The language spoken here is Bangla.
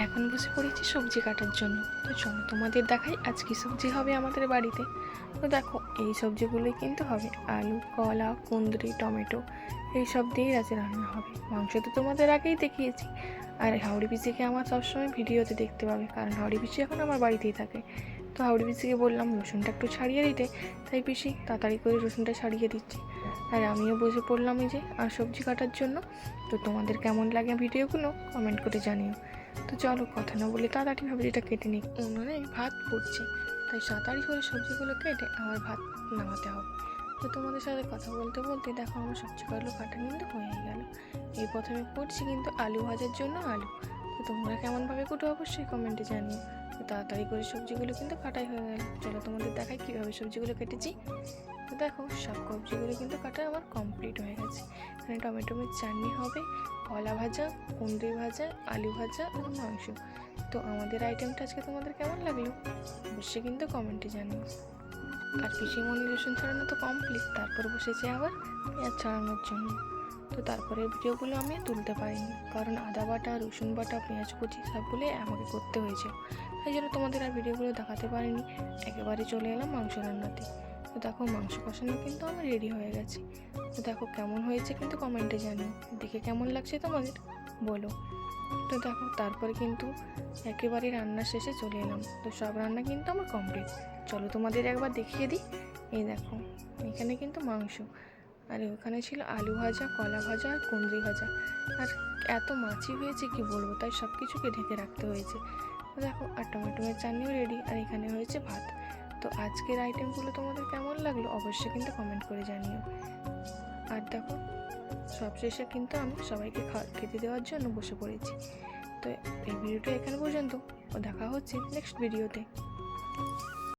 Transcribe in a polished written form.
এখন বসে পড়েছি সবজি কাটার জন্য। তো চলো তোমাদের দেখাই আজ কি সবজি হবে আমাদের বাড়িতে। তো দেখো এই সবজিগুলোই কিন্তু হবে আলু, কলা, কুঁদরি, টমেটো এই সব দিয়েই আজ রান্না হবে। মাংস তো তোমাদের আগেই দেখিয়েছি। আর হাওড়ি পিসিকে আমার সবসময় ভিডিওতে দেখতে পাবে, কারণ হাওড়ি পিসি এখন আমার বাড়িতেই থাকে। তো হাওড়ি পিসিকে বললাম রসুনটা একটু ছাড়িয়ে দিতে, তাই পিসি তাড়াতাড়ি করে রসুনটা ছাড়িয়ে দিচ্ছি। আর আমিও বসে পড়লাম এই যে আর সবজি কাটার জন্য। তো তোমাদের কেমন লাগে ভিডিওগুলো কমেন্ট করে জানিও। তো চলো কথা না বলে তাড়াতাড়ি সবজিটা কেটে নিই। উনুনে ভাত ফুটছে, তাই তাড়াতাড়ি করে সবজিগুলো কেটে আমার ভাত নামাতে হবে। তো তোমাদের সাথে কথা বলতে বলতে দেখো আমার সবজিগুলো কাটা কিন্তু হয়ে গেল। এই প্রথমে করছি কিন্তু আলু ভাজার জন্য আলু। তো তোমরা কেমনভাবে কুটো অবশ্যই কমেন্টে জানিও। তো তাড়াতাড়ি করে সবজিগুলো কিন্তু কাটাই হয়ে গেল। চলো তোমাদের দেখাই কীভাবে সবজিগুলো কেটেছি। তো দেখো সব সবজিগুলো কিন্তু কাটা আমার কমপ্লিট হয়ে গেছে। এখানে টমেটো চাটনি হবে, কলা ভাজা, কুঁদরি ভাজা, আলু ভাজা আর মাংস। তো আমাদের আইটেমটা আজকে তোমাদের কেমন লাগলো অবশ্যই কিন্তু কমেন্টে জানিও। আর পিসিমণি রসুন ছাড়ানো তো কমপ্লিট, তারপর বসেছে আবার পেঁয়াজ ছাড়ানোর জন্য। তো তারপরে ভিডিওগুলো আমি তুলতে পারিনি, কারণ আদা বাটা, রসুন বাটা, পেঁয়াজ কুচি সবগুলোই আমাকে করতে হয়েছে। তাই জন্য তোমাদের আর ভিডিওগুলো দেখাতে পারিনি। একেবারে চলে এলাম মাংস রান্নাতে। তো দেখো মাংস কষানো কিন্তু আমার রেডি হয়ে গেছে। তো দেখো কেমন হয়েছে কিন্তু কমেন্টে জানিও। দেখে কেমন লাগছে তোমাদের বলো। তো দেখো তারপরে কিন্তু একেবারে রান্না শেষে চলে এলাম। তো সব রান্না কিন্তু আমার কমপ্লিট। চলো তোমাদের একবার দেখিয়ে দিই। এই দেখো এখানে কিন্তু মাংস, আর ওখানে ছিল আলু ভাজা, কলা ভাজা আর কুঁদরি ভাজা। আর এত মাছি হয়েছে কি বলবো, তাই সব কিছুকে ঢেকে রাখতে হয়েছে। তো দেখো আর টমেটোমের চাটনিও রেডি, আর এখানে হয়েছে ভাত। তো আজকের আইটেমগুলো তোমাদের কেমন লাগলো অবশ্যই কিন্তু কমেন্ট করে জানিও। আর দেখো সবশেষে কিন্তু আমি সবাইকে খেতে দেওয়ার জন্য বসে পড়েছি। তো এই ভিডিওটা এখানে পর্যন্ত, ও দেখা হচ্ছে নেক্সট ভিডিওতে।